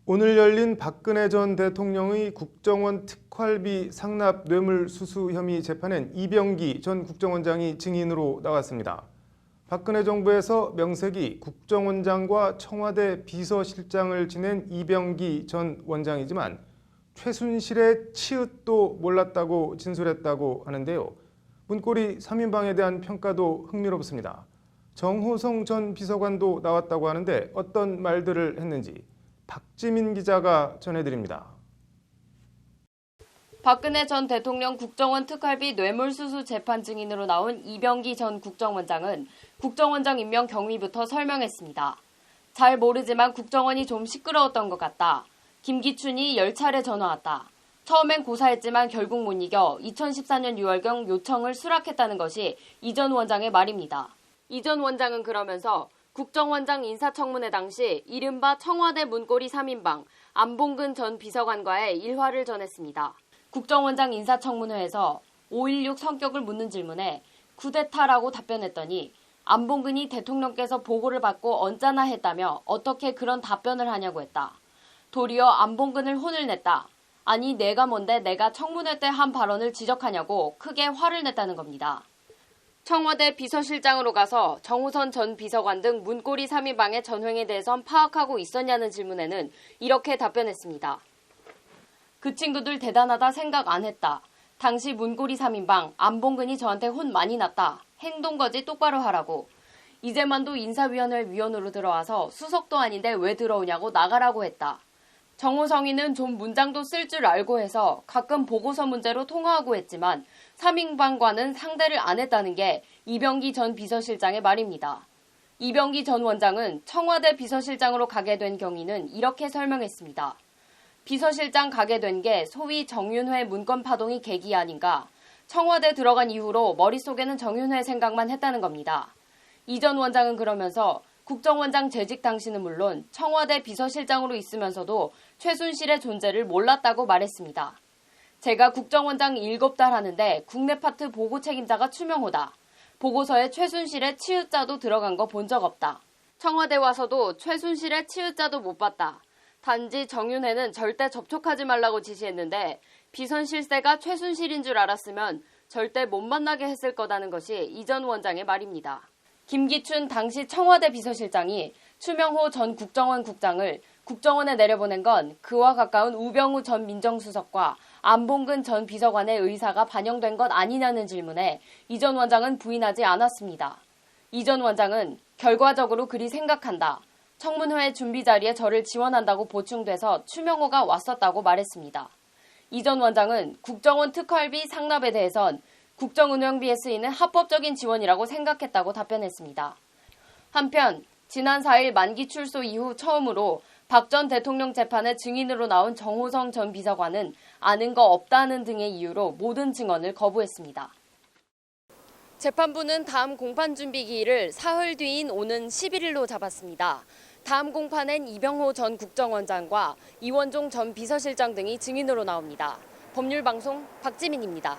오늘 열린 박근혜 전 대통령의 국정원 특활비 상납 뇌물수수 혐의 재판엔 이병기 전 국정원장이 증인으로 나왔습니다. 박근혜 정부에서 명색이 국정원장과 청와대 비서실장을 지낸 이병기 전 원장이지만 최순실의 치읓도 몰랐다고 진술했다고 하는데요. 문고리 3인방에 대한 평가도 흥미롭습니다. 정호성 전 비서관도 나왔다고 하는데 어떤 말들을 했는지 박지민 기자가 전해드립니다. 박근혜 전 대통령 국정원 특활비 뇌물수수 재판 증인으로 나온 이병기 전 국정원장은 국정원장 임명 경위부터 설명했습니다. 잘 모르지만 국정원이 좀 시끄러웠던 것 같다. 김기춘이 10차례 전화 왔다. 처음엔 고사했지만 결국 못 이겨 2014년 6월경 요청을 수락했다는 것이 이 전 원장의 말입니다. 이 전 원장은 그러면서 국정원장 인사청문회 당시 이른바 청와대 문고리 3인방 안봉근 전 비서관과의 일화를 전했습니다. 국정원장 인사청문회에서 5.16 성격을 묻는 질문에 쿠데타라고 답변했더니 안봉근이 대통령께서 보고를 받고 언짢아 했다며 어떻게 그런 답변을 하냐고 했다. 도리어 안봉근을 혼을 냈다. 아니 내가 뭔데 내가 청문회 때 한 발언을 지적하냐고 크게 화를 냈다는 겁니다. 청와대 비서실장으로 가서 정우선 전 비서관 등 문고리 3인방의 전횡에 대해선 파악하고 있었냐는 질문에는 이렇게 답변했습니다. 그 친구들 대단하다 생각 안 했다. 당시 문고리 3인방 안봉근이 저한테 혼 많이 났다. 행동거지 똑바로 하라고. 이재만도 인사위원회 위원으로 들어와서 수석도 아닌데 왜 들어오냐고 나가라고 했다. 정호성이는 좀 문장도 쓸 줄 알고 해서 가끔 보고서 문제로 통화하고 했지만 3인방과는 상대를 안 했다는 게 이병기 전 비서실장의 말입니다. 이병기 전 원장은 청와대 비서실장으로 가게 된 경위는 이렇게 설명했습니다. 비서실장 가게 된 게 소위 정윤회 문건 파동이 계기 아닌가. 청와대 들어간 이후로 머릿속에는 정윤회 생각만 했다는 겁니다. 이 전 원장은 그러면서 국정원장 재직 당시는 물론 청와대 비서실장으로 있으면서도 최순실의 존재를 몰랐다고 말했습니다. 제가 국정원장 7달 하는데 국내 파트 보고 책임자가 추명호다. 보고서에 최순실의 치읓자도 들어간 거 본 적 없다. 청와대 와서도 최순실의 치읓자도 못 봤다. 단지 정윤회는 절대 접촉하지 말라고 지시했는데 비선실세가 최순실인 줄 알았으면 절대 못 만나게 했을 거다는 것이 이 전 원장의 말입니다. 김기춘 당시 청와대 비서실장이 추명호 전 국정원 국장을 국정원에 내려보낸 건 그와 가까운 우병우 전 민정수석과 안봉근 전 비서관의 의사가 반영된 것 아니냐는 질문에 이 전 원장은 부인하지 않았습니다. 이 전 원장은 결과적으로 그리 생각한다. 청문회 준비 자리에 저를 지원한다고 보충돼서 추명호가 왔었다고 말했습니다. 이 전 원장은 국정원 특활비 상납에 대해선 국정운영비에 쓰이는 합법적인 지원이라고 생각했다고 답변했습니다. 한편 지난 4일 만기 출소 이후 처음으로 박 전 대통령 재판에 증인으로 나온 정호성 전 비서관은 아는 거 없다는 등의 이유로 모든 증언을 거부했습니다. 재판부는 다음 공판 준비 기일을 사흘 뒤인 오는 11일로 잡았습니다. 다음 공판엔 이병호 전 국정원장과 이원종 전 비서실장 등이 증인으로 나옵니다. 법률방송 박지민입니다.